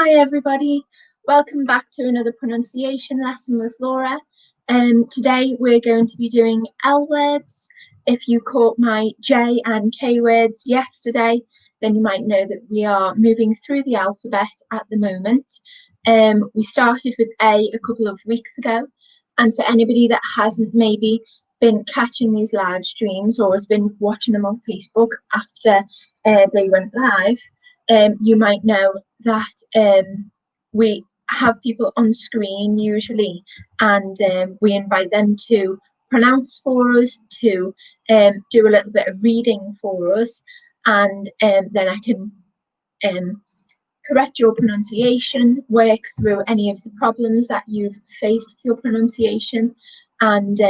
Hi everybody, welcome back to another pronunciation lesson with Laura. Today we're going to be doing L words. If you caught my J and K words yesterday, then you might know that we are moving through the alphabet at the moment. We started with A couple of weeks ago, and for anybody that hasn't maybe been catching these live streams or has been watching them on Facebook after they went live, you might know that we have people on screen usually, and we invite them to pronounce for us, to do a little bit of reading for us, and then I can correct your pronunciation, work through any of the problems that you've faced with your pronunciation, and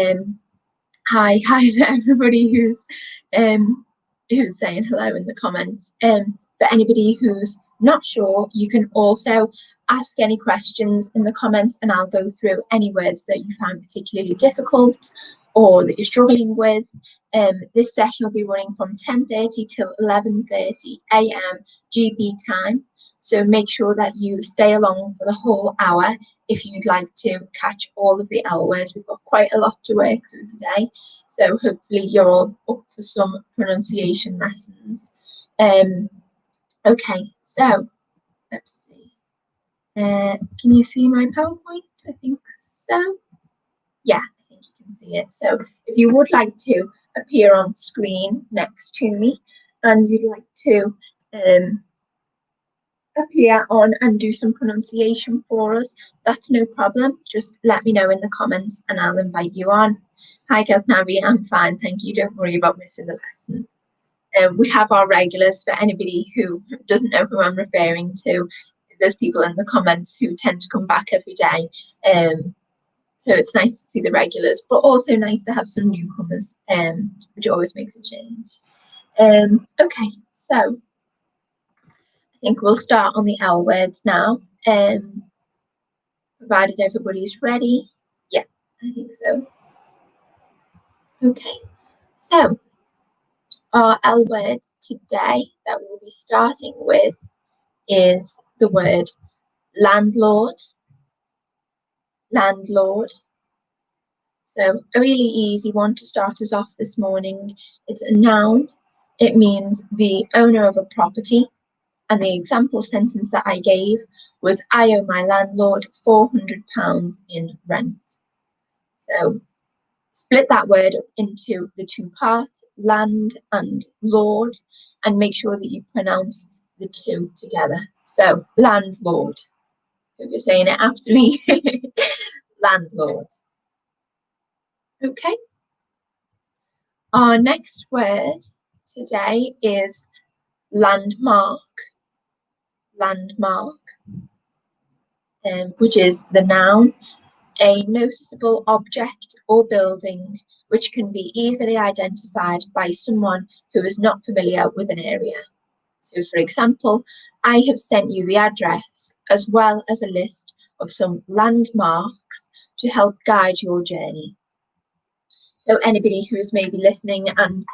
hi to everybody who's saying hello in the comments. For anybody who's not sure, you can also ask any questions in the comments and I'll go through any words that you find particularly difficult or that you're struggling with. This session will be running from 10:30 till 11:30 a.m. GB time. So make sure that you stay along for the whole hour if you'd like to catch all of the L words. We've got quite a lot to work through today. So hopefully you're all up for some pronunciation lessons. Okay, so let's see. Can you see my PowerPoint? I think so. Yeah, I think you can see it. So if you would like to appear on screen next to me and you'd like to appear on and do some pronunciation for us, that's no problem. Just let me know in the comments and I'll invite you on. Hi Ghaznavi, I'm fine, thank you. Don't worry about missing the lesson. We have our regulars. For anybody who doesn't know who I'm referring to, there's people in the comments who tend to come back every day. So it's nice to see the regulars, but also nice to have some newcomers, which always makes a change. Okay, so I think we'll start on the L words now, provided everybody's ready. Yeah, I think so. Okay, so our L words today that we'll be starting with is the word landlord. Landlord. So a really easy one to start us off this morning. It's a noun. It means the owner of a property. And the example sentence that I gave was, I owe my landlord £400 in rent. So split that word up into the two parts, land and lord, and make sure that you pronounce the two together. So landlord. Hope you're saying it after me. Landlord. Okay. Our next word today is landmark. Landmark, which is the noun, a noticeable object or building which can be easily identified by someone who is not familiar with an area. So, for example, I have sent you the address as well as a list of some landmarks to help guide your journey. So anybody who's maybe listening and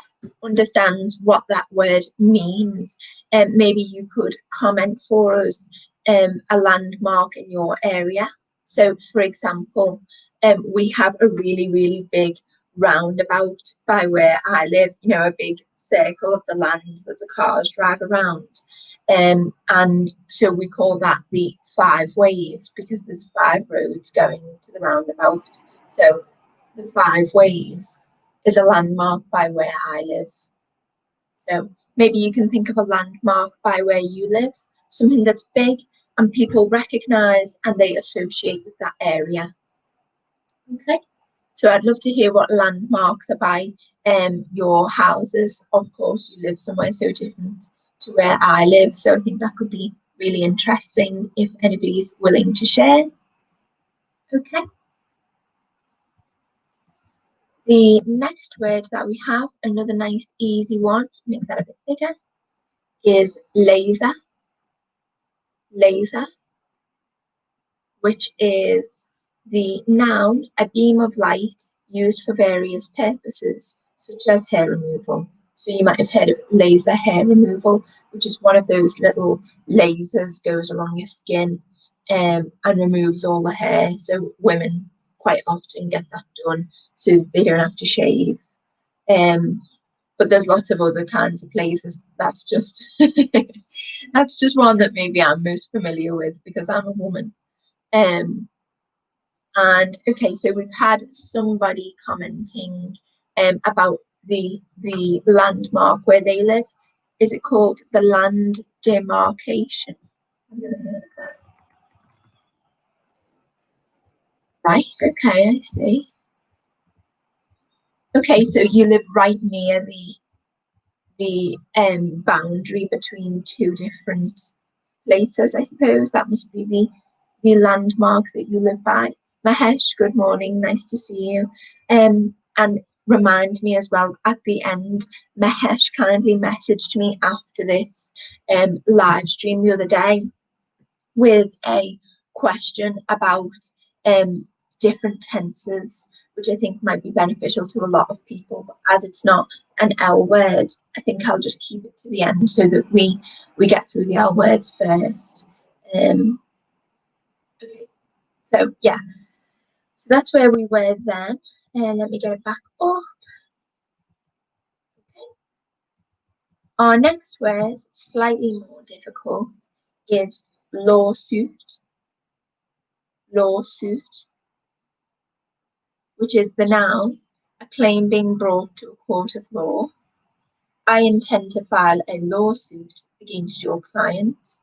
understands what that word means, maybe you could comment for us a landmark in your area. So, for example, we have a really, really big roundabout by where I live, you know, a big circle of the land that the cars drive around. And so we call that the 5 ways because there's 5 roads going to the roundabout. So the 5 ways is a landmark by where I live. So maybe you can think of a landmark by where you live, something that's big and people recognise and they associate with that area. Okay, so I'd love to hear what landmarks are by your houses. Of course, you live somewhere so different to where I live, so I think that could be really interesting if anybody's willing to share. Okay. The next word that we have, another nice easy one, make that a bit bigger, is laser. Laser, which is the noun, a beam of light used for various purposes, such as hair removal. So you might have heard of laser hair removal, which is one of those little lasers goes along your skin and removes all the hair. So women quite often get that done so they don't have to shave. But there's lots of other kinds of lasers. That's just that's just one that maybe I'm most familiar with because I'm a woman. And okay, so we've had somebody commenting about the landmark where they live. Is it called the land demarcation? Right, okay, I see. Okay, so you live right near the boundary between two different places, I suppose. That must be the landmark that you live by. Mahesh, good morning, nice to see you. And remind me as well at the end, Mahesh kindly messaged me after this live stream the other day with a question about different tenses, which I think might be beneficial to a lot of people. But as it's not an L word, I think I'll just keep it to the end so that we get through the L words first. Okay, so yeah, so that's where we were then. And let me get it back up. Okay. Our next word, slightly more difficult, is lawsuit. Lawsuit, which is the noun, a claim being brought to a court of law. I intend to file a lawsuit against your client.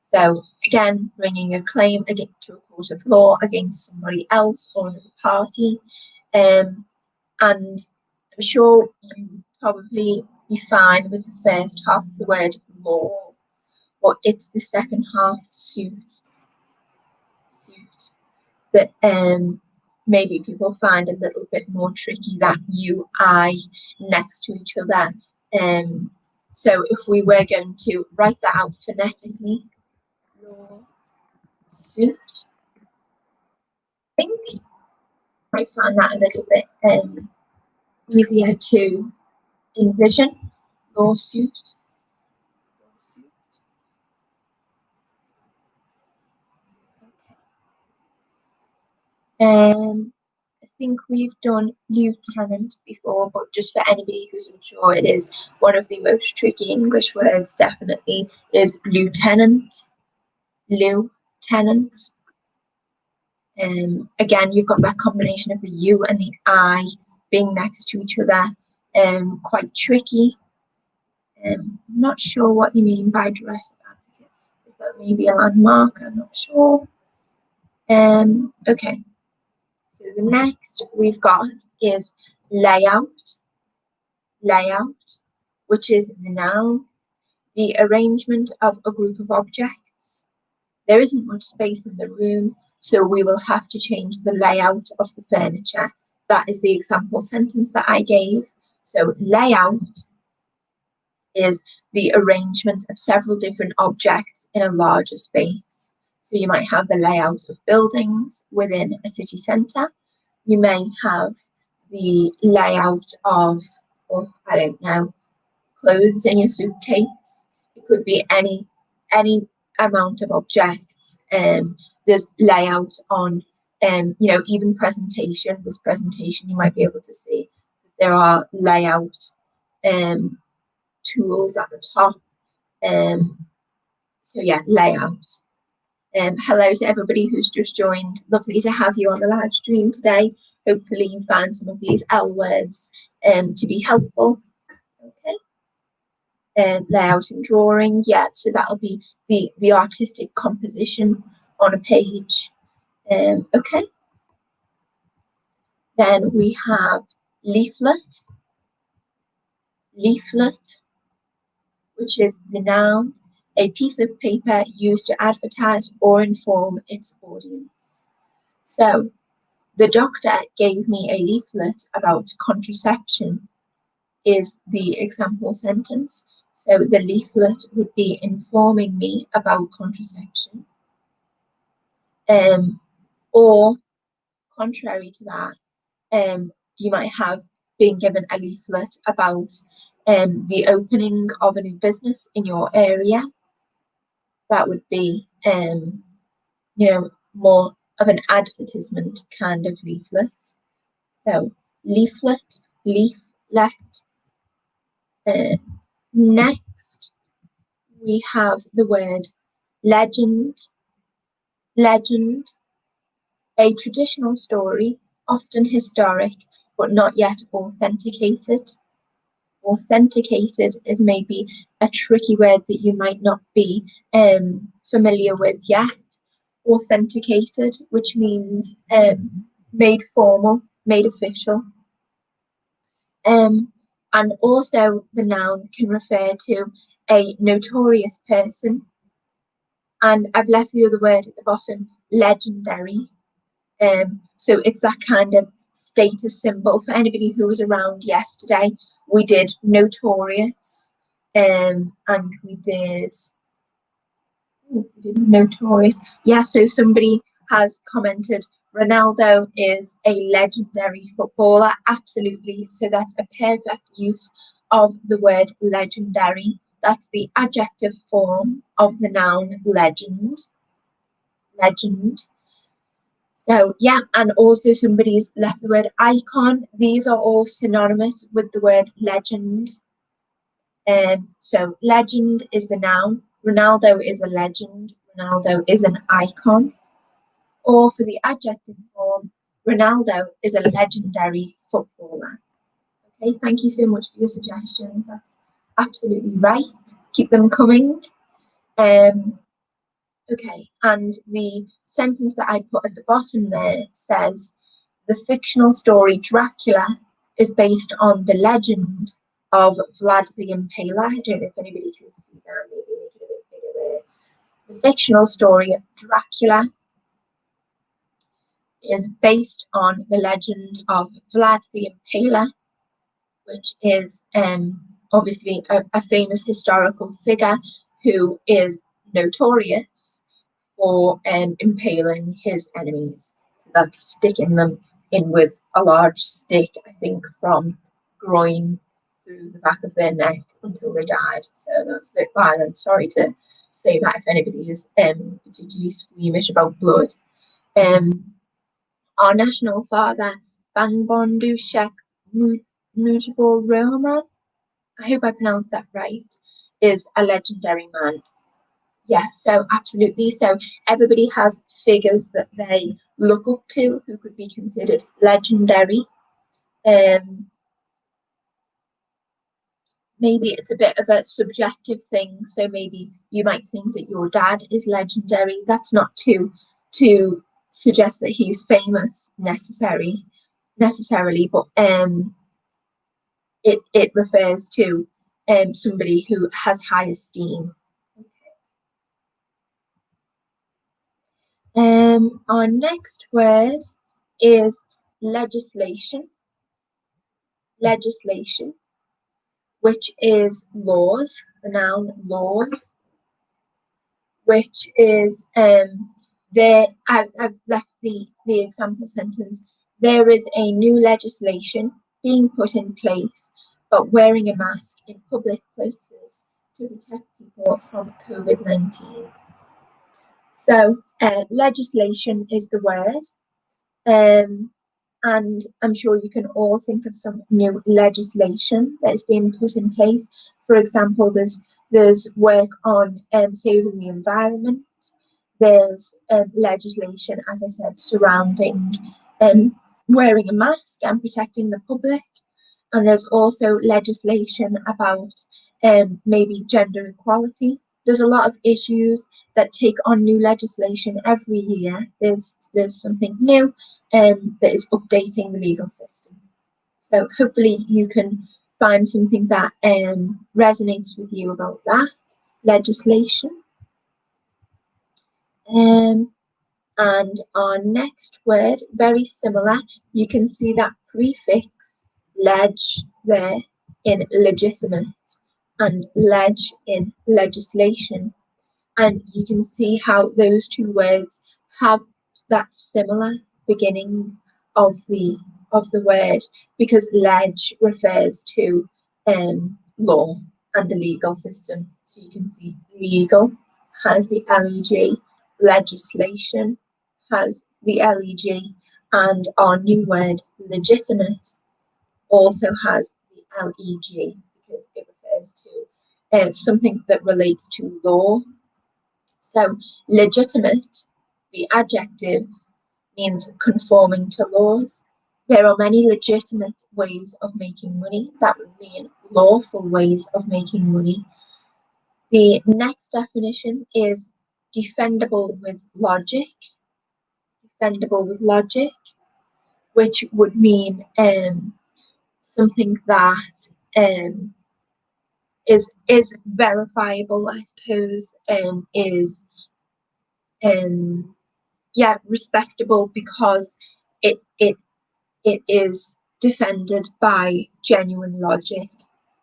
So again, bringing a claim to a court of law against somebody else or another party. And I'm sure you probably be fine with the first half of the word law, but it's the second half suit that maybe people find a little bit more tricky, that U, I next to each other. So if we were going to write that out phonetically, lawsuit, I think I might find that a little bit easier to envision. Lawsuit. Okay. I think we've done lieutenant before, but just for anybody who's unsure, it is one of the most tricky English words, definitely, is lieutenant. Lieutenant. Again, you've got that combination of the U and the I being next to each other, quite tricky. I'm not sure what you mean by dress advocate. Is that maybe a landmark? I'm not sure. Okay. So the next we've got is layout. Layout, which is the noun, the arrangement of a group of objects. There isn't much space in the room, so we will have to change the layout of the furniture. That is the example sentence that I gave. So layout is the arrangement of several different objects in a larger space. So you might have the layout of buildings within a city centre. You may have the layout of, I don't know, clothes in your suitcase. It could be any amount of objects. There's layout on, even presentation. This presentation, you might be able to see there are layout tools at the top. So yeah, layout. Hello to everybody who's just joined. Lovely to have you on the live stream today. Hopefully you found some of these L words to be helpful. Okay. Layout and drawing, yeah, so that'll be the artistic composition on a page. Okay. Then we have leaflet. Leaflet, which is the noun, a piece of paper used to advertise or inform its audience. So the doctor gave me a leaflet about contraception is the example sentence. So the leaflet would be informing me about contraception. Or contrary to that, you might have been given a leaflet about the opening of a new business in your area. That would be, more of an advertisement kind of leaflet. So leaflet, leaflet. Next, we have the word legend. Legend, a traditional story, often historic, but not yet authenticated. Authenticated is maybe a tricky word that you might not be familiar with yet. Authenticated, which means made formal, made official. And also the noun can refer to a notorious person. And I've left the other word at the bottom, legendary. So it's that kind of status symbol. For anybody who was around yesterday, we did notorious, and we did notorious. Yeah, so somebody has commented, Ronaldo is a legendary footballer. Absolutely. So that's a perfect use of the word legendary. That's the adjective form of the noun legend. Legend. So yeah, and also somebody's left the word icon. These are all synonymous with the word legend. So legend is the noun. Ronaldo is a legend. Ronaldo is an icon. Or for the adjective form, Ronaldo is a legendary footballer. Okay, thank you so much for your suggestions. That's absolutely right. Keep them coming. Okay, and the sentence that I put at the bottom there says, the fictional story Dracula is based on the legend of Vlad the Impaler. I don't know if anybody can see that. Maybe make it a bit bigger there. The fictional story Dracula is based on the legend of Vlad the Impaler, which is obviously a famous historical figure who is notorious for impaling his enemies. So that's sticking them in with a large stick, I think, from groin through the back of their neck until they died. So that's a bit violent. Sorry to say that if anybody is particularly squeamish about blood. Our national father, Bangabandhu Sheikh Mujibur Rahman, I hope I pronounced that right, is a legendary man. Yeah, so absolutely. So everybody has figures that they look up to who could be considered legendary. Maybe it's a bit of a subjective thing. So maybe you might think that your dad is legendary. That's not to suggest that he's famous necessarily, but it refers to somebody who has high esteem. Our next word is legislation. Legislation, which is laws, the noun laws, which is there. I've left the example sentence. There is a new legislation being put in place about wearing a mask in public places to protect people from COVID-19. So legislation is the word, and I'm sure you can all think of some new legislation that is being put in place. For example, there's work on saving the environment. There's legislation, as I said, surrounding wearing a mask and protecting the public. And there's also legislation about maybe gender equality. There's a lot of issues that take on new legislation every year. There's something new that is updating the legal system. So hopefully you can find something that resonates with you about that legislation. And our next word, very similar. You can see that prefix leg there in legitimate and leg in legislation. And you can see how those two words have that similar beginning of the word, because leg refers to law and the legal system. So you can see legal has the leg, legislation has the leg, and our new word legitimate also has the leg because it refers to something that relates to law. So legitimate, the adjective, means conforming to laws. There are many legitimate ways of making money. That would mean lawful ways of making money. The next definition is defendable with logic. Defendable with logic, which would mean something that is verifiable, I suppose, is respectable because it is defended by genuine logic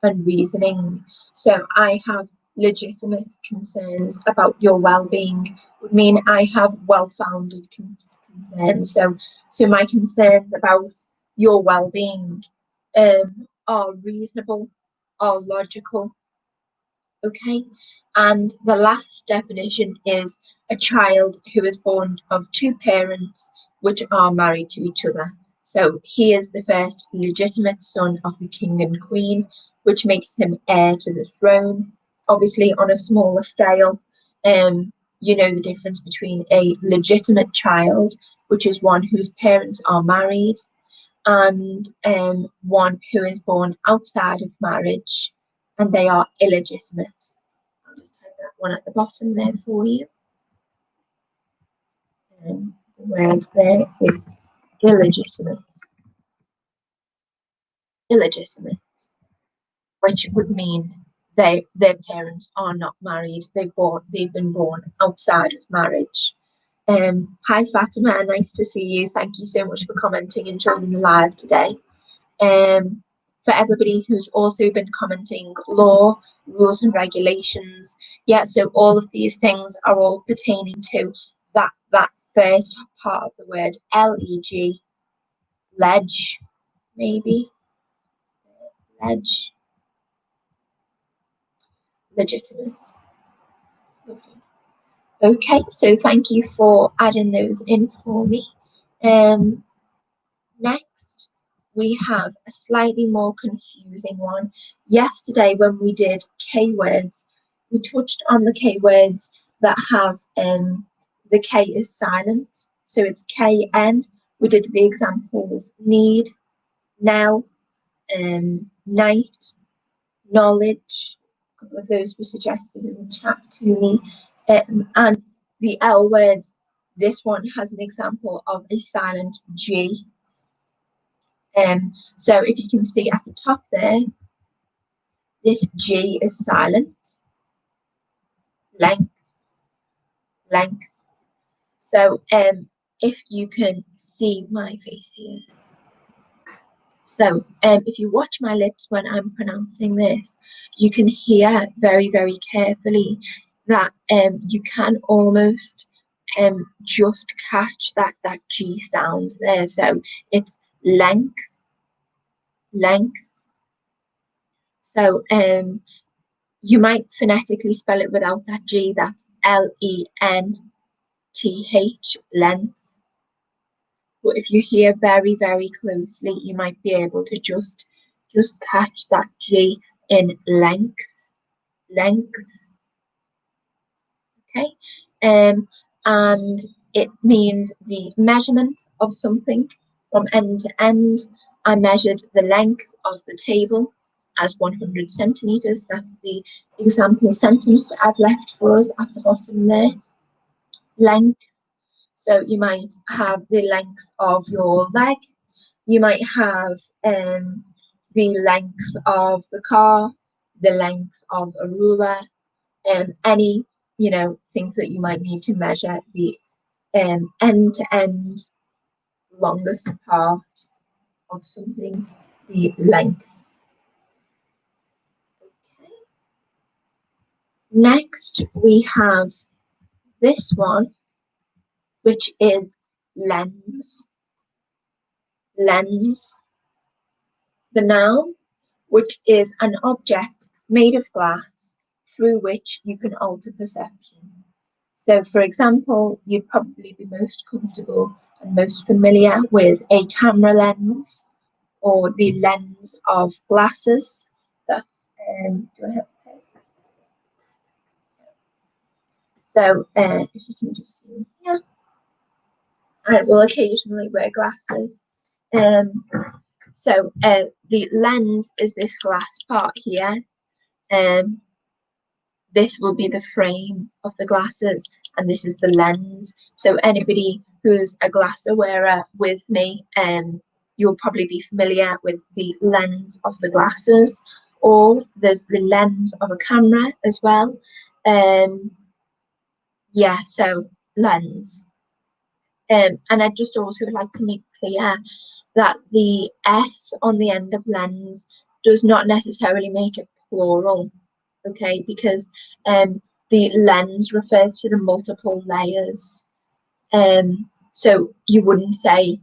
and reasoning. So I have legitimate concerns about your well-being would mean I have well-founded concerns. So my concerns about your well-being are reasonable, are logical. Okay, and the last definition is a child who is born of two parents which are married to each other. So he is the first legitimate son of the king and queen, which makes him heir to the throne. Obviously, on a smaller scale, you know the difference between a legitimate child, which is one whose parents are married, and one who is born outside of marriage and they are illegitimate. I'll just type that one at the bottom there for you. And the word there is illegitimate. Illegitimate, which would mean their parents are not married. They've been born outside of marriage. Hi Fatima, nice to see you. Thank you so much for commenting and joining the live today. For everybody who's also been commenting, law, rules and regulations. Yeah, so all of these things are all pertaining to that first part of the word, leg, ledge, maybe, ledge, legitimate. Lovely. Okay, so thank you for adding those in for me. Next, we have a slightly more confusing one. Yesterday, when we did K-words, we touched on the K-words that have the K is silent. So it's KN. We did the examples need, nell, night, knowledge. A couple of those were suggested in the chat to me. And the L words, this one has an example of a silent G. So if you can see at the top there, this G is silent, length, length. So if you can see my face here. So if you watch my lips when I'm pronouncing this, you can hear very, very carefully that you can almost just catch that G sound there. So it's length, length. So you might phonetically spell it without that G, that's Lenth, length. But if you hear very, very closely, you might be able to just catch that G in length, length. Okay, and it means the measurement of something from end to end. I measured the length of the table as 100 centimeters. That's the example sentence that I've left for us at the bottom there. Length. So you might have the length of your leg. You might have the length of the car, the length of a ruler, any things that you might need to measure the end to end longest part of something, the length. Okay. Next we have this one, which is lens. Lens, the noun, which is an object made of glass through which you can alter perception. So, for example, you'd probably be most comfortable and most familiar with a camera lens or the lens of glasses. That do I have a pen? So, if you can just see here, I will occasionally wear glasses. So the lens is this glass part here. This will be the frame of the glasses, and this is the lens. So anybody who's a glass wearer with me, you'll probably be familiar with the lens of the glasses, or there's the lens of a camera as well. Yeah, so lens. And I'd just also like to make clear that the S on the end of lens does not necessarily make it plural, okay? Because the lens refers to the multiple layers. So you wouldn't say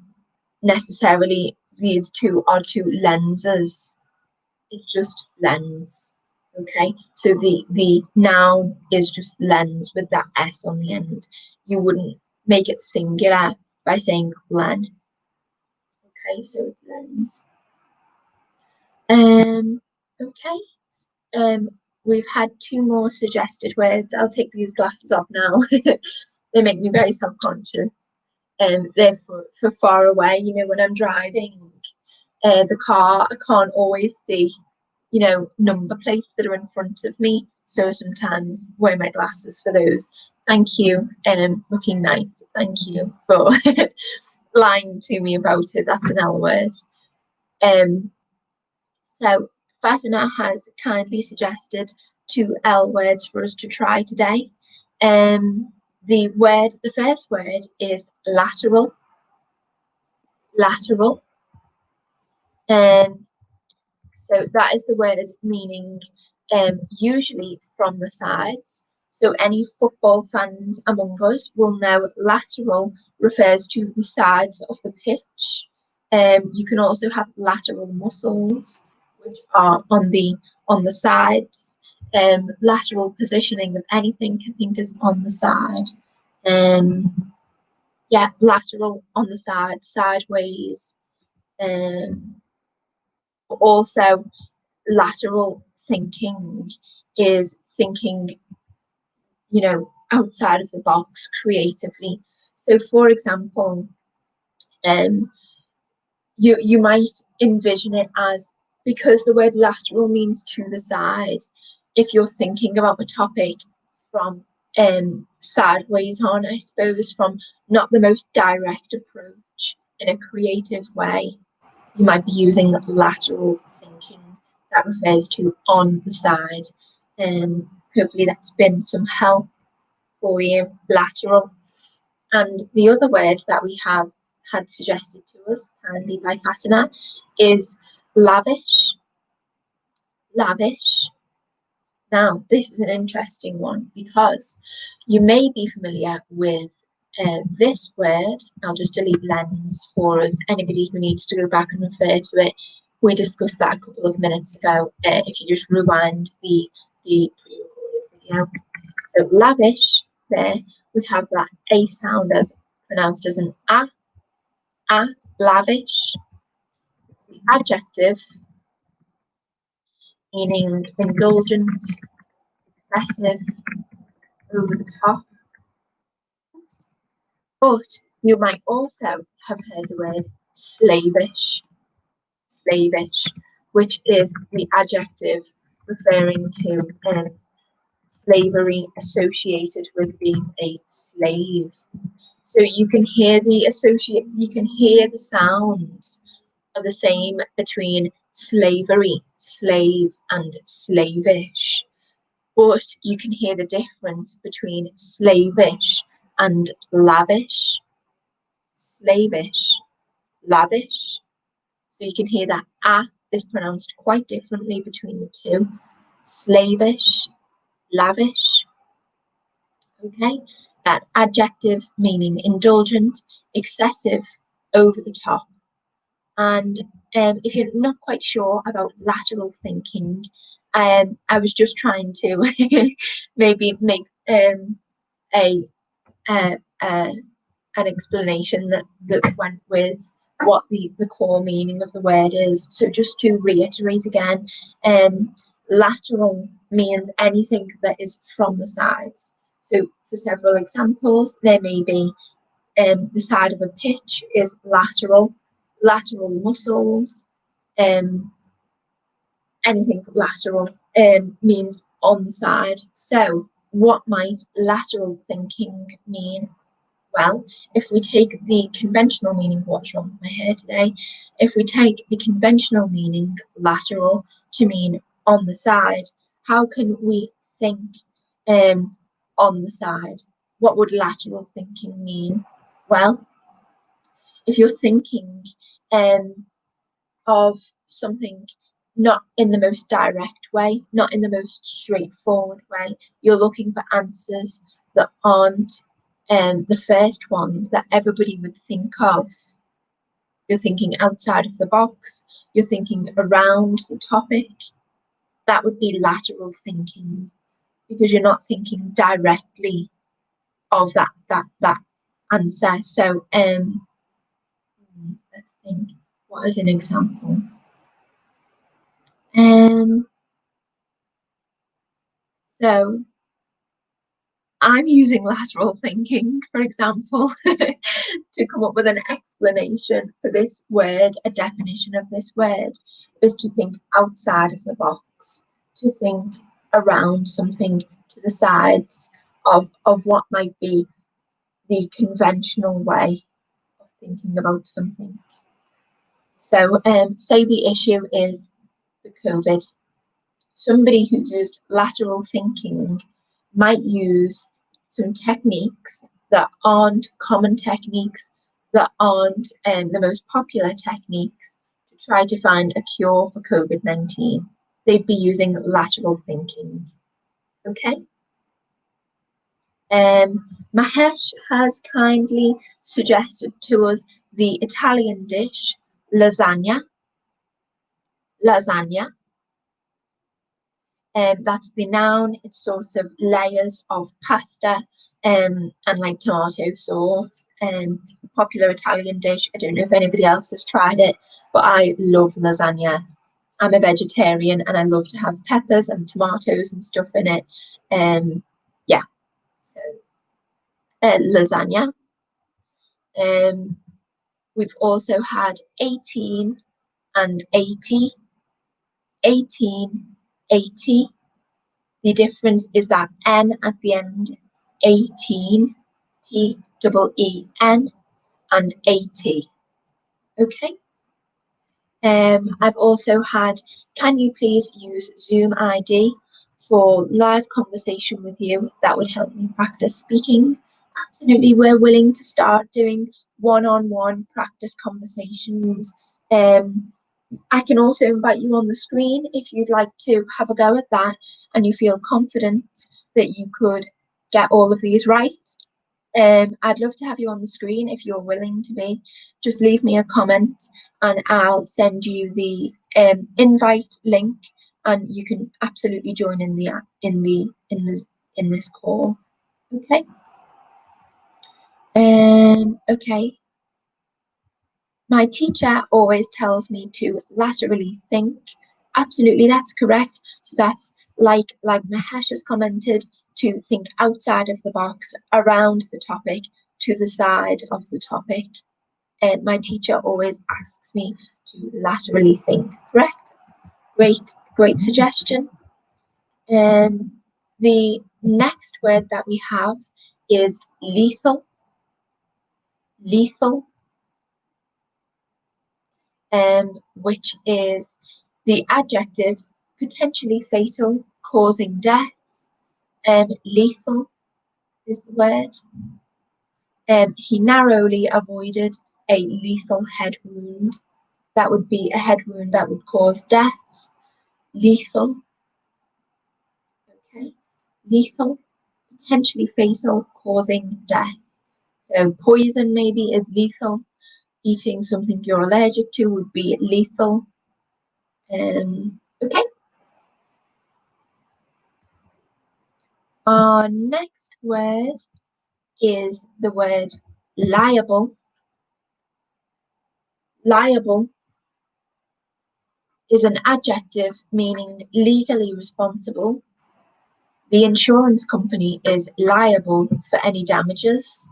necessarily these two are two lenses. It's just lens, okay? So the noun is just lens with that S on the end. You wouldn't make it singular by saying len. Okay, so it's lens. Okay. We've had two more suggested words. I'll take these glasses off now. They make me very self-conscious. They're for far away. You know, when I'm driving the car, I can't always see, you know, number plates that are in front of me. So sometimes wear my glasses for those. Thank you. Looking nice. Thank you for lying to me about it. That's an L word. So Fatima has kindly suggested two L words for us to try today. The first word is lateral. Lateral. So that is the word meaning usually from the sides. So any football fans among us will know lateral refers to the sides of the pitch. You can also have lateral muscles, which are on the sides. Lateral positioning of anything I think is on the side. Yeah, lateral on the side, sideways. Also, lateral thinking is thinking, you know, outside of the box creatively. So, for example, you might envision it as, because the word lateral means to the side, if you're thinking about a topic from sideways on, I suppose, from not the most direct approach in a creative way, you might be using lateral thinking. That refers to on the side. Hopefully that's been some help for you, lateral. And the other word that we have had suggested to us kindly by Fatima is lavish. Lavish. Now, this is an interesting one because you may be familiar with this word. I'll just delete lens for us. Anybody who needs to go back and refer to it, we discussed that a couple of minutes ago. If you just rewind the pre-recorded video. So lavish, there we have that A sound as pronounced as an a, lavish. The adjective meaning indulgent, excessive, over the top. But you might also have heard the word slavish, slavish, which is the adjective referring to slavery associated with being a slave. So you can hear the sounds are the same between slavery, slave, and slavish. But you can hear the difference between slavish and lavish. Slavish, lavish. So you can hear that a is pronounced quite differently between the two. Slavish, lavish. Okay, that adjective meaning indulgent, excessive, over the top. And if you're not quite sure about lateral thinking, I was just trying to maybe make a an explanation that went with what the core meaning of the word is. So just to reiterate again, lateral means anything that is from the sides. So for several examples, there may be the side of a pitch is lateral muscles, anything lateral means on the side. So what might lateral thinking mean? Well, if we take the conventional meaning, what's wrong with my hair today? If we take the conventional meaning, lateral, to mean on the side, how can we think on the side? What would lateral thinking mean? Well, if you're thinking of something not in the most direct way, not in the most straightforward way, you're looking for answers that aren't the first ones that everybody would think of. You're thinking outside of the box, you're thinking around the topic. That would be lateral thinking, because you're not thinking directly of that answer. So let's think, what is an example? So I'm using lateral thinking, for example, to come up with an explanation for this word. A definition of this word is to think outside of the box, to think around something, to the sides of what might be the conventional way of thinking about something. So say the issue is the COVID. Somebody who used lateral thinking might use some techniques that aren't common techniques, that aren't the most popular techniques, to try to find a cure for COVID-19. They'd be using lateral thinking. Okay. Mahesh has kindly suggested to us the Italian dish lasagna. Lasagna. That's the noun. It's sort of layers of pasta and like tomato sauce. Popular Italian dish. I don't know if anybody else has tried it, but I love lasagna. I'm a vegetarian and I love to have peppers and tomatoes and stuff in it. Yeah, so lasagna. We've also had 18 and 80. 18, 80. The difference is that N at the end, 18, T-E-E-N, and 80. Okay. I've also had, can you please use Zoom ID for live conversation with you? That would help me practice speaking. Absolutely, we're willing to start doing one-on-one practice conversations. I can also invite you on the screen if you'd like to have a go at that and you feel confident that you could get all of these right. I'd love to have you on the screen if you're willing to be. Just leave me a comment and I'll send you the invite link and you can absolutely join in this call. Okay. Okay. My teacher always tells me to laterally think. Absolutely, that's correct. So that's like Mahesh has commented, to think outside of the box, around the topic, to the side of the topic. And my teacher always asks me to laterally think. Correct? Great suggestion. The next word that we have is lethal. Lethal. Which is the adjective potentially fatal, causing death. Lethal is the word. He narrowly avoided a lethal head wound. That would be a head wound that would cause death. Lethal. Okay. Lethal, potentially fatal, causing death. So poison maybe is lethal. Eating something you're allergic to would be lethal. Okay. Our next word is the word liable. Liable is an adjective meaning legally responsible. The insurance company is liable for any damages.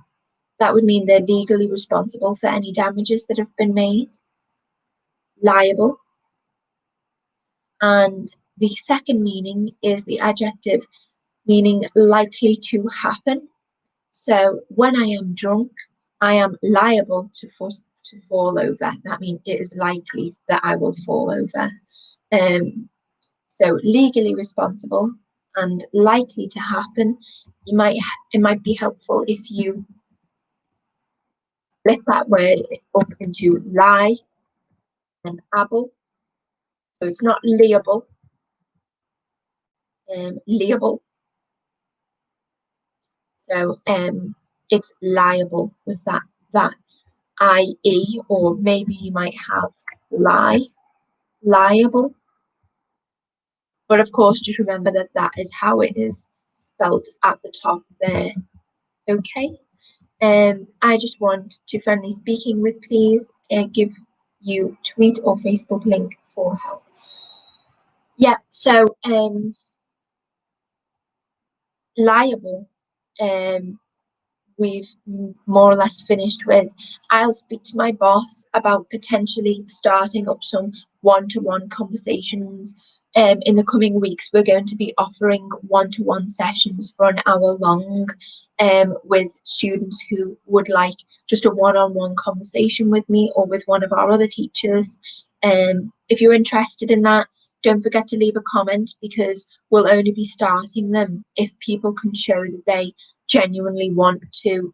That would mean they're legally responsible for any damages that have been made. Liable. And the second meaning is the adjective meaning likely to happen. So when I am drunk, I am liable to fall over. That means it is likely that I will fall over. So legally responsible and likely to happen. It might be helpful if you split that word up into lie and able. So it's not liable, liable. So it's liable with that IE, or maybe you might have lie, liable. But of course, just remember that that is how it is spelled at the top there. Okay. I just want to friendly speaking with please give you tweet or Facebook link for help. Yeah, so liable, we've more or less finished with. I'll speak to my boss about potentially starting up some one-to-one conversations. In the coming weeks, we're going to be offering one-to-one sessions for an hour long with students who would like just a one-on-one conversation with me or with one of our other teachers. If you're interested in that, don't forget to leave a comment, because we'll only be starting them if people can show that they genuinely want to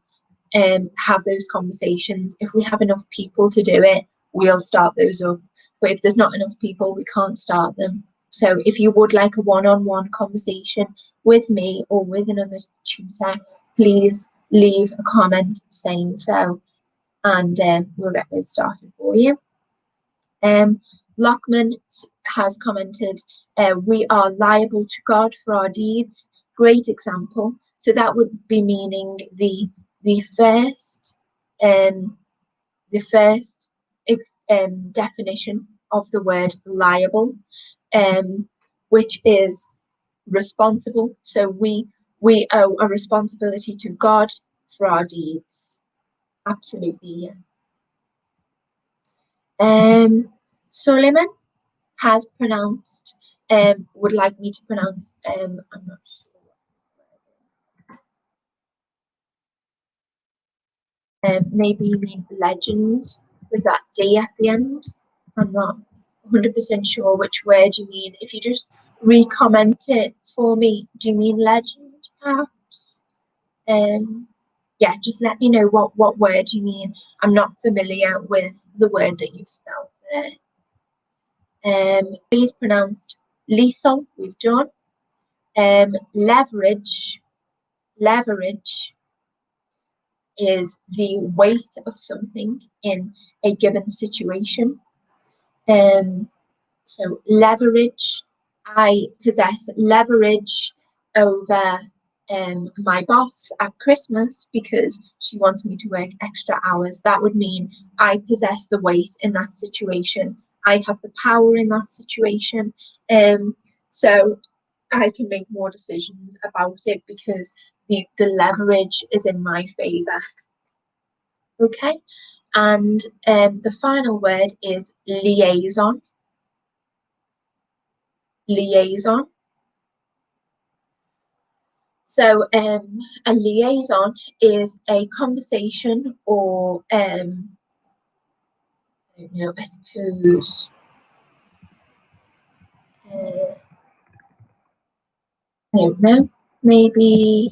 have those conversations. If we have enough people to do it, we'll start those up. But if there's not enough people, we can't start them. So if you would like a one-on-one conversation with me or with another tutor, please leave a comment saying so, and we'll get those started for you. Lockman has commented, we are liable to God for our deeds. Great example. So that would be meaning the first definition of the word liable, which is responsible. So we owe a responsibility to God for our deeds. Absolutely. Suleiman has pronounced, would like me to pronounce, I'm not sure. Maybe you mean legend with that D at the end. I'm not 100% sure which word you mean. If you just re-comment it for me, do you mean legend perhaps? Yeah, just let me know what word you mean. I'm not familiar with the word that you've spelled there. Please pronounced lethal, we've done. Leverage is the weight of something in a given situation. So leverage, I possess leverage over my boss at Christmas because she wants me to work extra hours. That would mean I possess the weight in that situation. I have the power in that situation. So I can make more decisions about it because the leverage is in my favor. Okay, and the final word is liaison. Liaison. So a liaison is a conversation, or I don't know, I suppose I don't know, maybe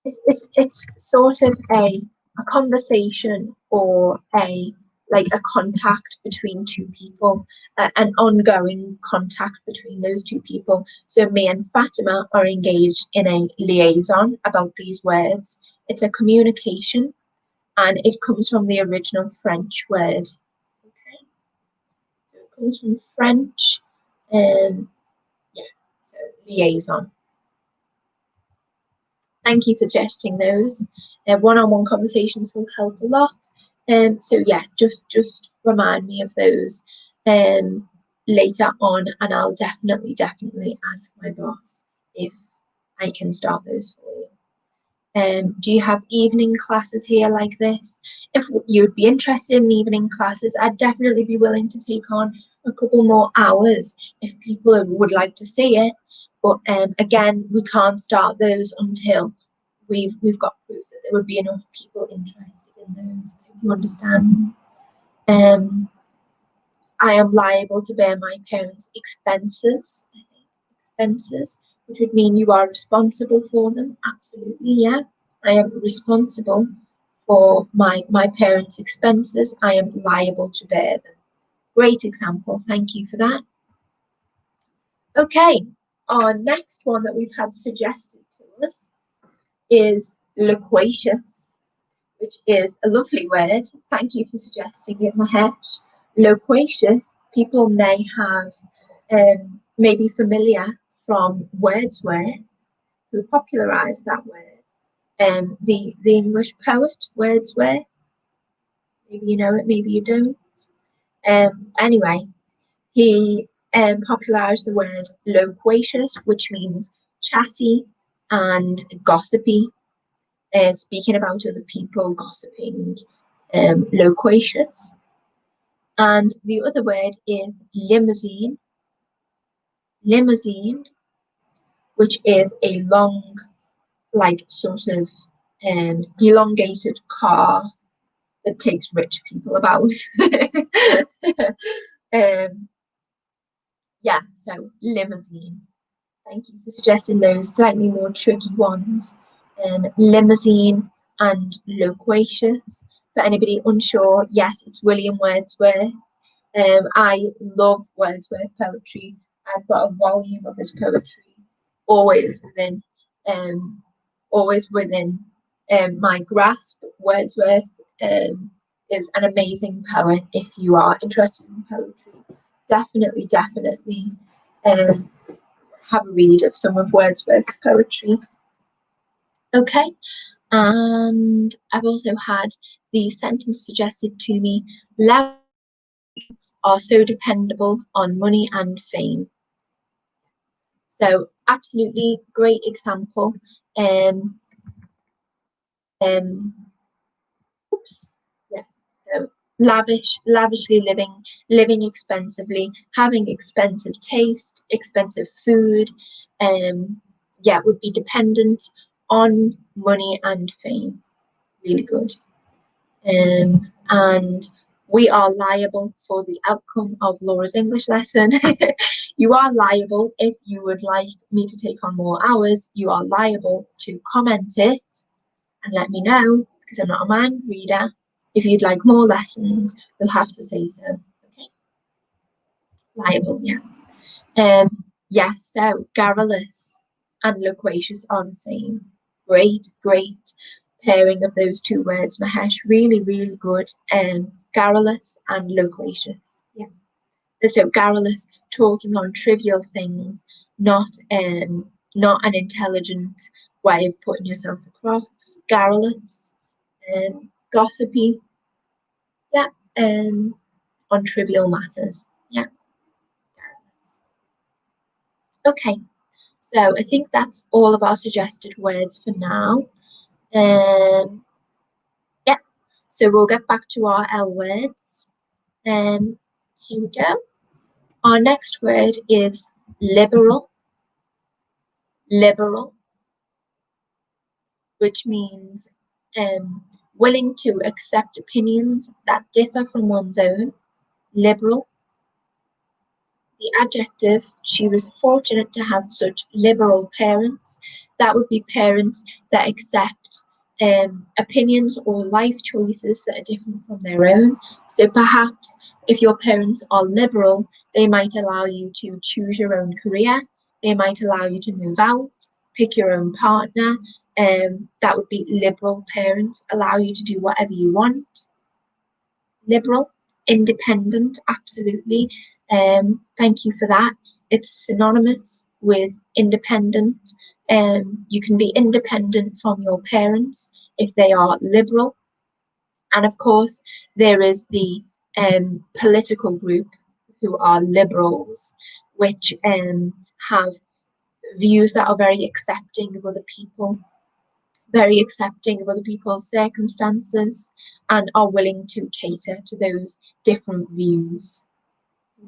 it's sort of a conversation, or a contact between two people, an ongoing contact between those two people. So me and Fatima are engaged in a liaison about these words. It's a communication, and it comes from the original French word. Okay, so it comes from French, yeah, so liaison. thank you for suggesting those. One-on-one conversations will help a lot. So yeah, just remind me of those later on, and I'll definitely ask my boss if I can start those for you. Do you have evening classes here like this? If you'd be interested in evening classes, I'd definitely be willing to take on a couple more hours if people would like to see it. But again, we can't start those until we've got proof that there would be enough people interested in those. If you understand. I am liable to bear my parents' expenses, which would mean you are responsible for them. Absolutely, yeah. I am responsible for my parents' expenses. I am liable to bear them. Great example. Thank you for that. Okay, our next one that we've had suggested to us is loquacious, which is a lovely word. Thank you for suggesting it, Mahesh. Loquacious, people may have may be familiar from Wordsworth, who popularized that word. The English poet Wordsworth. Maybe you know it, maybe you don't. Anyway, he popularized the word loquacious, which means chatty and gossipy, speaking about other people, gossiping, loquacious. And the other word is limousine, which is a long, like sort of elongated car that takes rich people about. Yeah, so limousine. Thank you for suggesting those slightly more tricky ones. Limousine and loquacious. For anybody unsure, yes, it's William Wordsworth. I love Wordsworth poetry. I've got a volume of his poetry always within my grasp. Wordsworth is an amazing poet. If you are interested in poetry, definitely have a read of some of Wordsworth's poetry. Okay, and I've also had the sentence suggested to me: are so dependable on money and fame. So absolutely great example. Oops, yeah. So lavishly living expensively, having expensive taste, expensive food. Yeah, would be dependent on money and fame. Really good. And we are liable for the outcome of Laura's English lesson. You are liable if you would like me to take on more hours. You are liable to comment it and let me know, because I'm not a mind reader. If you'd like more lessons, you'll have to say so. Okay. Liable, yeah. Yes, so garrulous and loquacious are the same. Great pairing of those two words, Mahesh. Really good. Garrulous and loquacious. Yeah. So garrulous, talking on trivial things, not an intelligent way of putting yourself across. Garrulous, gossipy, yeah, on trivial matters. Yeah. Garrulous. Okay. So I think that's all of our suggested words for now. Yeah, so we'll get back to our L words. Here we go. Our next word is liberal, which means willing to accept opinions that differ from one's own. Liberal. The adjective, she was fortunate to have such liberal parents. That would be parents that accept opinions or life choices that are different from their own. So perhaps if your parents are liberal, they might allow you to choose your own career. They might allow you to move out, pick your own partner. That would be liberal parents, allow you to do whatever you want. Liberal. Independent, absolutely. Thank you for that. It's synonymous with independent. You can be independent from your parents if they are liberal. And of course, there is the political group who are liberals, which have views that are very accepting of other people, very accepting of other people's circumstances, and are willing to cater to those different views.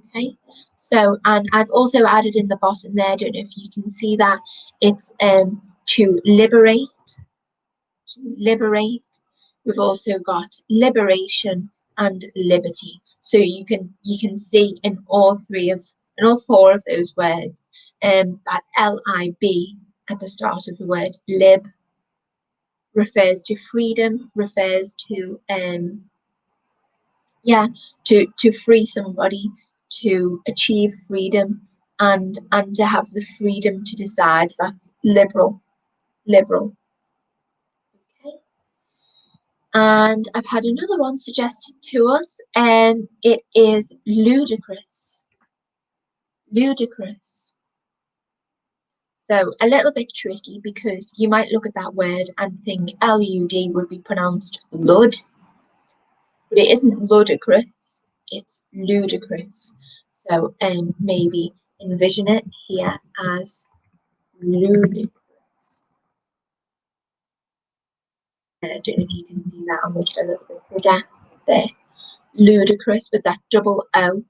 Okay, so, and I've also added in the bottom there, I don't know if you can see that, it's to liberate. We've also got liberation and liberty. So you can see in all four of those words that LIB at the start of the word lib refers to freedom, refers to to free somebody, to achieve freedom, and to have the freedom to decide. That's liberal. Okay. And I've had another one suggested to us, and it is ludicrous. So a little bit tricky, because you might look at that word and think LUD would be pronounced lud, but it isn't ludicrous, it's ludicrous. So maybe envision it here as ludicrous. I don't know if you can see that. I'll make it a little bit bigger there. Ludicrous with that double O.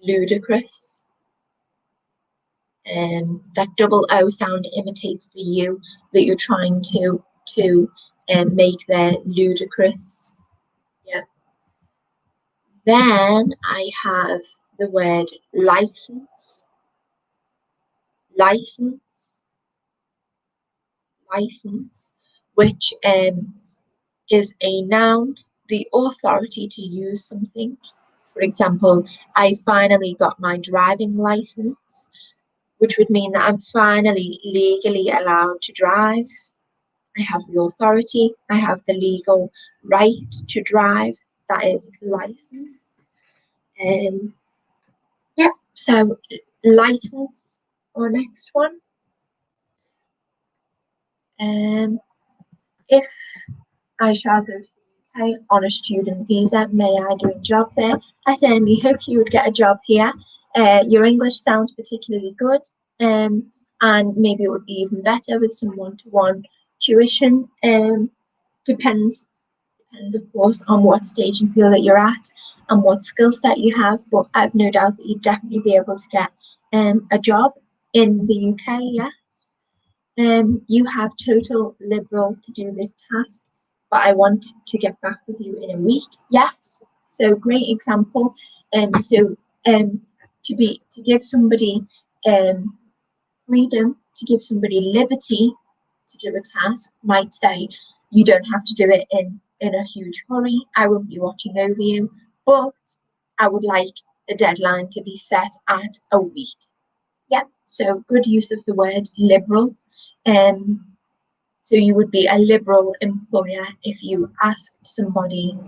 Ludicrous. That double O sound imitates the U that you're trying to make there. Ludicrous. Yeah. Then I have the word license. License, which is a noun, the authority to use something. For example, I finally got my driving license, which would mean that I'm finally legally allowed to drive. I have the authority, I have the legal right to drive. That is license. Yeah, so license, our next one. If I shall go to the UK on a student visa, may I do a job there? I certainly hope you would get a job here. Your English sounds particularly good, and maybe it would be even better with some one-to-one tuition. Depends, of course, on what stage you feel that you're at and what skill set you have, but I've no doubt that you'd definitely be able to get a job in the UK, yes. You have total liberal to do this task, but I want to get back with you in a week. Yes, so great example. To give somebody freedom, to give somebody liberty to do a task, might say you don't have to do it in a huge hurry. I won't be watching over you, but I would like the deadline to be set at a week. Yeah, so good use of the word liberal. So you would be a liberal employer if you asked somebody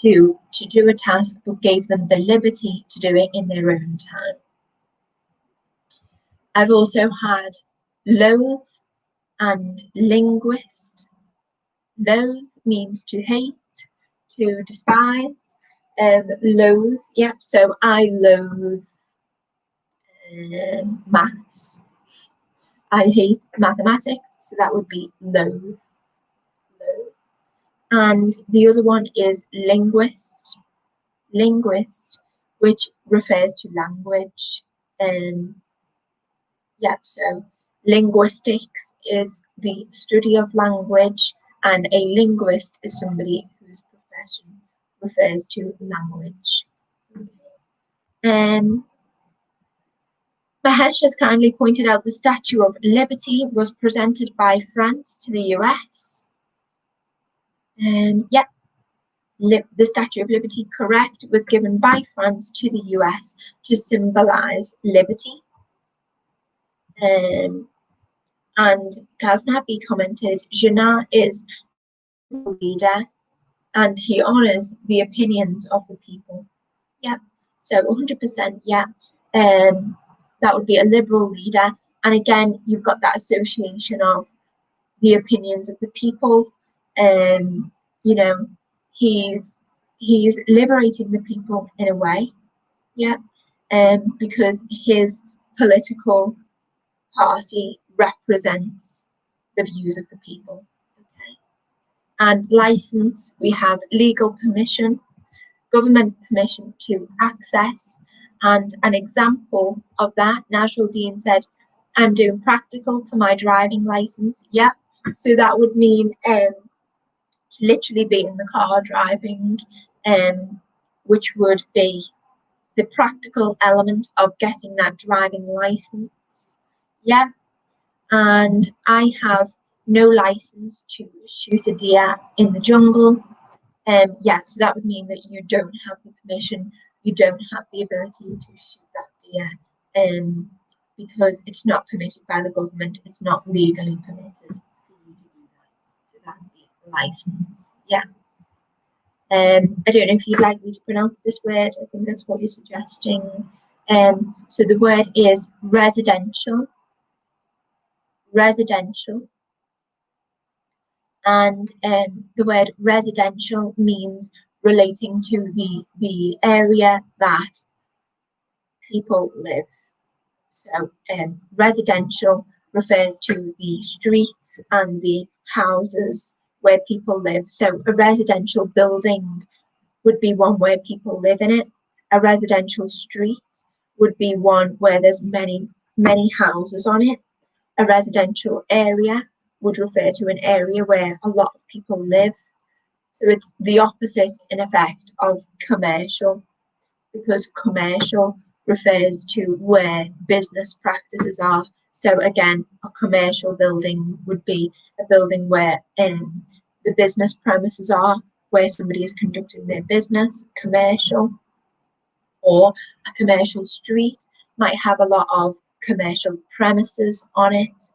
to do a task but gave them the liberty to do it in their own time. I've also had loathe and linguist. Loathe means to hate, to despise. Loathe, yeah, so I loathe maths. I hate mathematics, so that would be loathe. And the other one is linguist, which refers to language. So linguistics is the study of language, and a linguist is somebody whose profession refers to language. Mahesh has kindly pointed out the Statue of Liberty was presented by France to the US. The Statue of Liberty, correct, was given by France to the US to symbolize liberty. And Ghaznavi commented, Jinnah is a leader and he honors the opinions of the people. Yeah, so 100%, yeah. That would be a liberal leader, And again, you've got that association of the opinions of the people. You know, he's liberating the people in a way, yeah, because his political party represents the views of the people. Okay. And license, we have legal permission, government permission to access. And an example of that, Najrul Dean said, I'm doing practical for my driving license. Yeah, so that would mean to literally be in the car driving, which would be the practical element of getting that driving license. Yeah, and I have no license to shoot a deer in the jungle. Yeah, so that would mean that you don't have the permission, you don't have the ability to shoot that deer, because it's not permitted by the government, it's not legally permitted for you to do that. So that would be a license. Yeah. I don't know if you'd like me to pronounce this word. I think that's what you're suggesting. So the word is residential. Residential. And the word residential means relating to the area that people live. So residential refers to the streets and the houses where people live. So a residential building would be one where people live in it. A residential street would be one where there's many houses on it. A residential area would refer to an area where a lot of people live. So it's the opposite, in effect, of commercial, because commercial refers to where business practices are. So again, a commercial building would be a building where the business premises are, where somebody is conducting their business. Commercial. Or a commercial street might have a lot of commercial premises on it,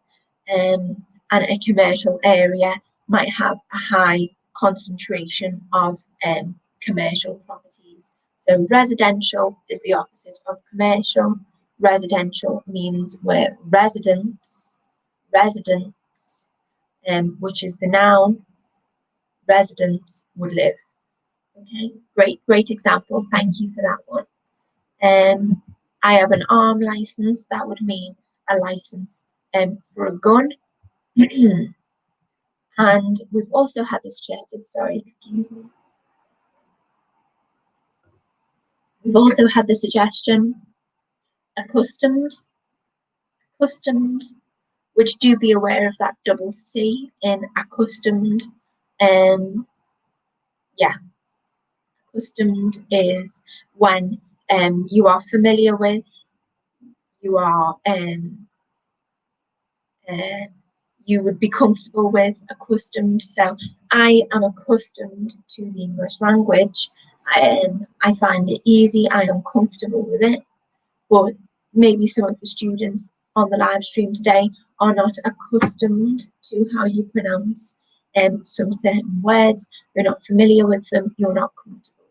and a commercial area might have a high concentration of commercial properties. So residential is the opposite of commercial. Residential means where residents, which is the noun, residents would live. Okay, great example. Thank you for that one. I have an arm license. That would mean a license for a gun. And we've also had this suggested, sorry, excuse me. We've also had the suggestion, accustomed, which do be aware of that double C in accustomed. Yeah, accustomed is when you are familiar with, you are you would be comfortable with, accustomed. So I am accustomed to the English language. I find it easy, I am comfortable with it. But maybe some of the students on the live stream today are not accustomed to how you pronounce some certain words. You're not familiar with them, you're not comfortable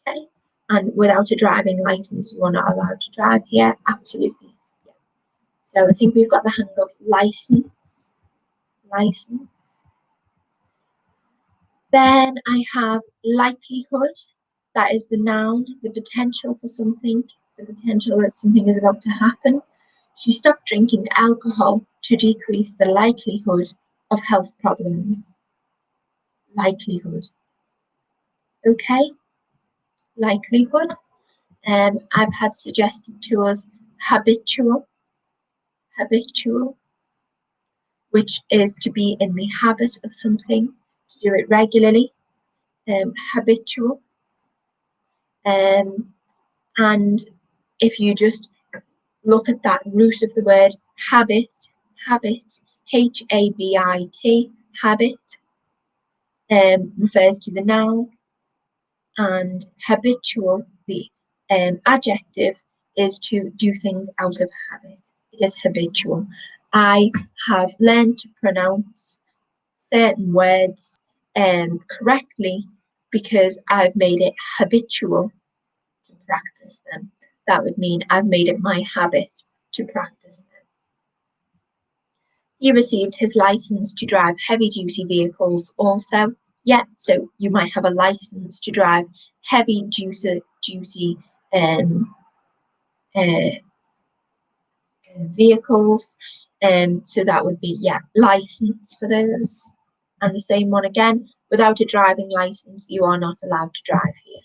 with them. Okay? And without a driving license, you are not allowed to drive here. Absolutely. Yeah. So I think we've got the hang of license. Then I have likelihood. That is the noun, the potential for something, the potential that something is about to happen. She stopped drinking alcohol to decrease the likelihood of health problems. Likelihood. Okay, likelihood. I've had suggested to us habitual, which is to be in the habit of something, to do it regularly. Habitual. And if you just look at that root of the word habit, H-A-B-I-T, habit, refers to the noun, and habitual, the adjective, is to do things out of habit. It is habitual. I have learned to pronounce certain words correctly because I've made it habitual to practice them. That would mean I've made it my habit to practice them. He received his license to drive heavy-duty vehicles also. Yeah, so you might have a license to drive heavy-duty vehicles, so that would be, yeah, license for those. And the same one again, without a driving license, you are not allowed to drive here.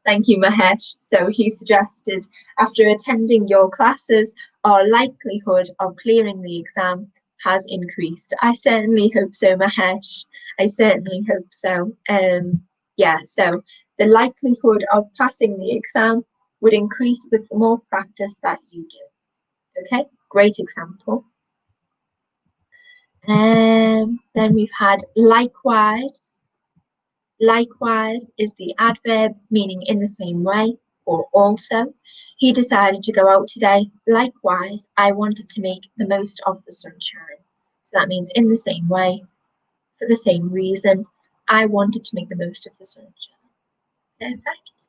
Thank you, Mahesh. So he suggested, after attending your classes, our likelihood of clearing the exam has increased. I certainly hope so, Mahesh. I certainly hope so. Yeah, so the likelihood of passing the exam would increase with the more practice that you do. Okay, great example. Then we've had likewise. Likewise is the adverb meaning in the same way or also. He decided to go out today. Likewise, I wanted to make the most of the sunshine. So that means in the same way, for the same reason, I wanted to make the most of the sunshine. Perfect.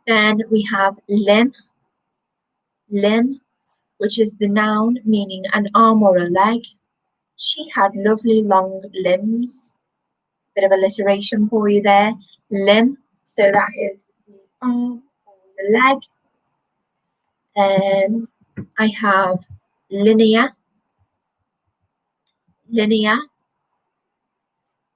Then we have limb, which is the noun meaning an arm or a leg. She had lovely long limbs. Bit of alliteration for you there. Limb, so that is the arm or the leg. I have linear,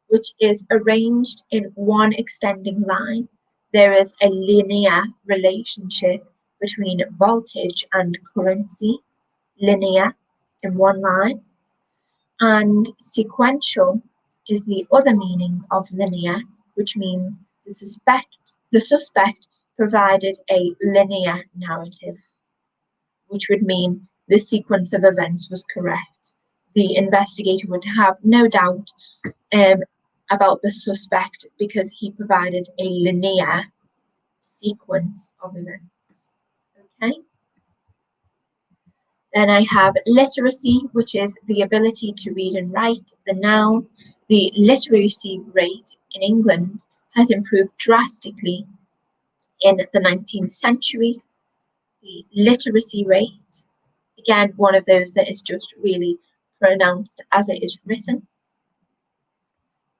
which is arranged in one extending line. There is a linear relationship between voltage and currency, linear in one line, and sequential is the other meaning of linear, which means the suspect provided a linear narrative, which would mean the sequence of events was correct. The investigator would have no doubt about the suspect because he provided a linear sequence of events. Okay. Then I have literacy, which is the ability to read and write, the noun. The literacy rate in England has improved drastically in the 19th century. The literacy rate, again, one of those that is just really pronounced as it is written.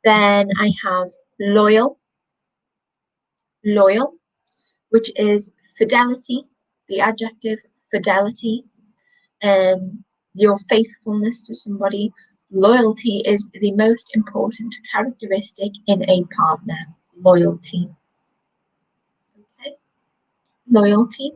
Then I have loyal, which is fidelity, the adjective fidelity, your faithfulness to somebody. Loyalty is the most important characteristic in a partner. Loyalty. Okay. Loyalty.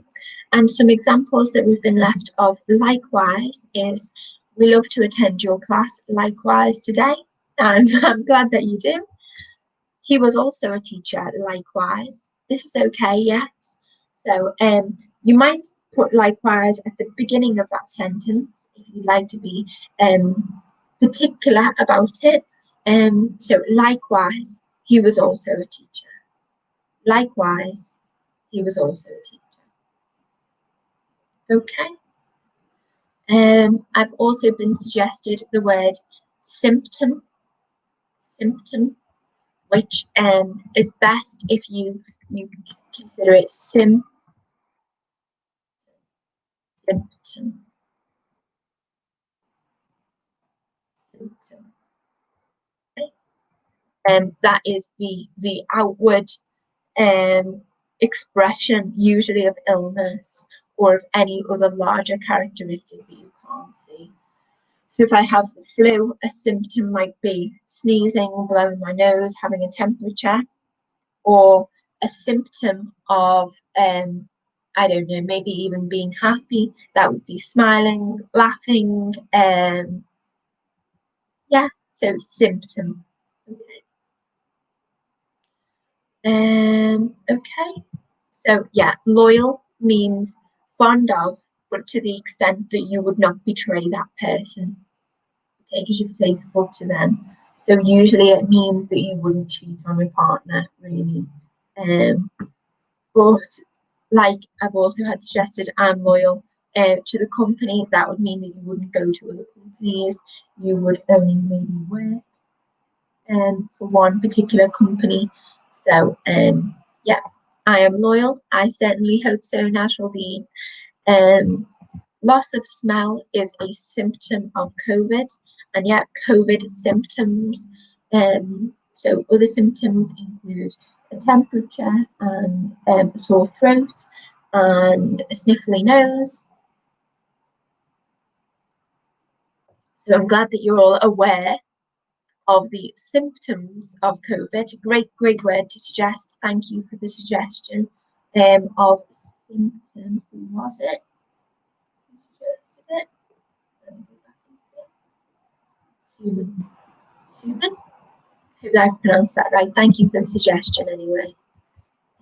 And some examples that we've been left of likewise is, we love to attend your class likewise today, and I'm glad that you do. He was also a teacher likewise. This is okay, yes. So you might put likewise at the beginning of that sentence if you'd like to be particular about it. So likewise, he was also a teacher. Likewise, he was also a teacher. Okay. I've also been suggested the word symptom, which is best if you consider it symptom. That is the outward expression, usually of illness or of any other larger characteristic that you can't see. So if I have the flu, a symptom might be sneezing, blowing my nose, having a temperature, or a symptom of I don't know, maybe even being happy. That would be smiling, laughing. Yeah, so symptom. Okay. So yeah, loyal means fond of, but to the extent that you would not betray that person. Okay, because you're faithful to them. So usually it means that you wouldn't cheat on your partner, really. But like I've also had suggested, I'm loyal to the company. That would mean that you wouldn't go to other companies. You would only maybe work for one particular company. So yeah, I am loyal. I certainly hope so, Nasruddin. Loss of smell is a symptom of COVID, and yet COVID symptoms. So other symptoms include a temperature and a sore throat and a sniffly nose. So I'm glad that you're all aware of the symptoms of COVID. Great word to suggest. Thank you for the suggestion of symptom. Who was it? Who suggested it? Let me go back and see. Suman. Hope I pronounced that right. Thank you for the suggestion anyway.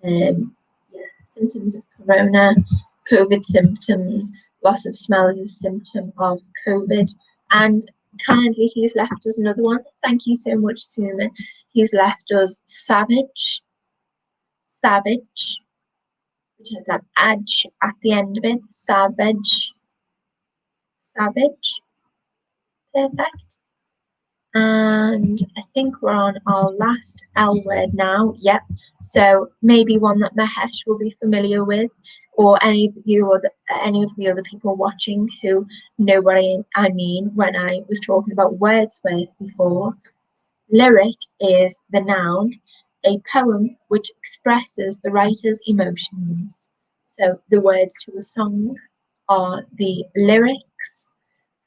Yeah, symptoms of corona, COVID symptoms, loss of smell is a symptom of COVID. And kindly, he's left us another one. Thank you so much, Suman. He's left us savage, which has that edge at the end of it. Savage. Perfect. And I think we're on our last L word now. Yep. So maybe one that Mahesh will be familiar with, or any of the other people watching who know what I mean when I was talking about Wordsworth before. Lyric is the noun, a poem which expresses the writer's emotions. So the words to a song are the lyrics.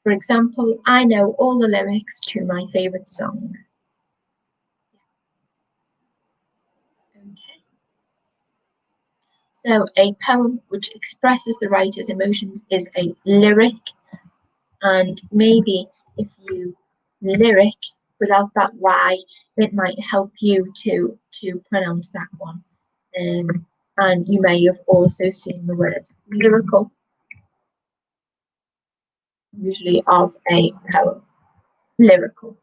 For example, I know all the lyrics to my favorite song. Okay. So a poem which expresses the writer's emotions is a lyric, and maybe if you lyric without that Y, it might help you to pronounce that one. And you may have also seen the word lyrical, usually of a poem. Lyrical.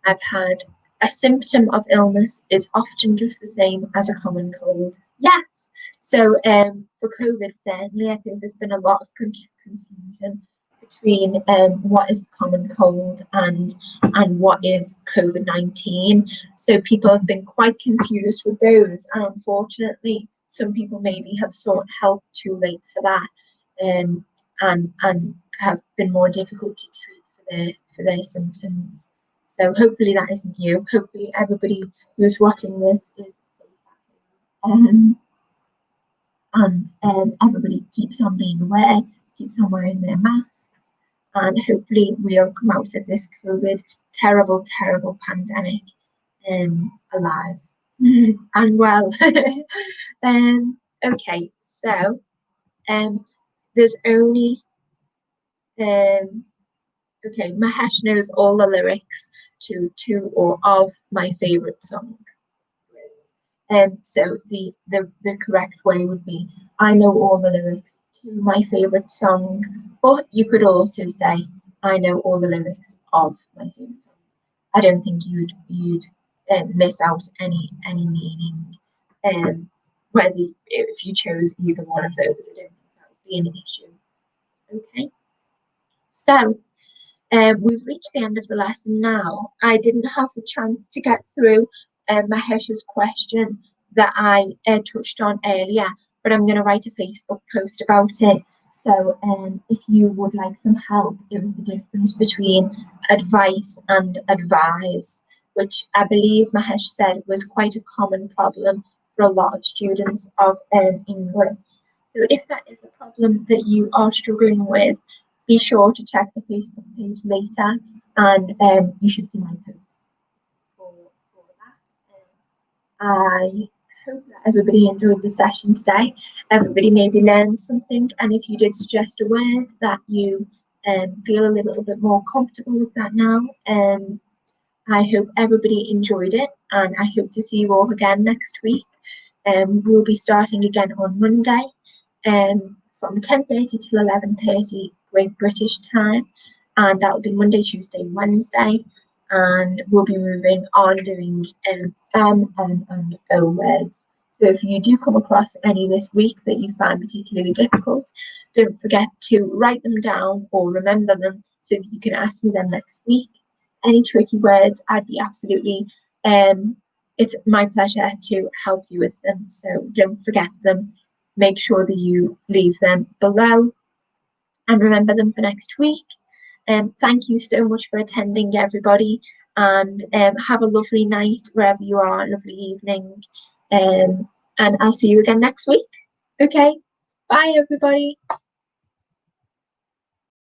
I've had a symptom of illness is often just the same as a common cold. Yes. So for COVID, certainly, I think there's been a lot of confusion between what is the common cold and what is COVID-19. So people have been quite confused with those, and unfortunately, some people maybe have sought help too late for that, and have been more difficult to treat for their symptoms. So hopefully that isn't you. Hopefully everybody who's watching this is safe, and everybody keeps on being aware, keeps on wearing their masks, and hopefully we'll come out of this COVID terrible pandemic alive and well. Okay, so there's only okay, Mahesh knows all the lyrics to two or of my favorite song. So the correct way would be I know all the lyrics to my favorite song, but you could also say I know all the lyrics of my favorite song. I don't think you'd miss out any meaning, whether if you chose either one of those. I don't think that would be an issue. Okay, so we've reached the end of the lesson now. I didn't have the chance to get through Mahesh's question that I touched on earlier, but I'm going to write a Facebook post about it. So if you would like some help, it was the difference between advice and advise, which I believe Mahesh said was quite a common problem for a lot of students of English. So if that is a problem that you are struggling with, be sure to check the Facebook page later, and you should see my post for that. I hope that everybody enjoyed the session today. Everybody maybe learned something, and if you did suggest a word that you feel a little bit more comfortable with that now, I hope everybody enjoyed it, and I hope to see you all again next week. We'll be starting again on Monday from 10:30 till 11:30 Great British time, and that'll be Monday, Tuesday, Wednesday, and we'll be moving on doing M and O words. So if you do come across any this week that you find particularly difficult, don't forget to write them down or remember them so that you can ask me them next week. any tricky words, I'd be absolutely, it's my pleasure to help you with them. So don't forget them. Make sure that you leave them below and remember them for next week. Thank you so much for attending, everybody, and have a lovely night wherever you are, lovely evening, and I'll see you again next week. Okay, bye everybody.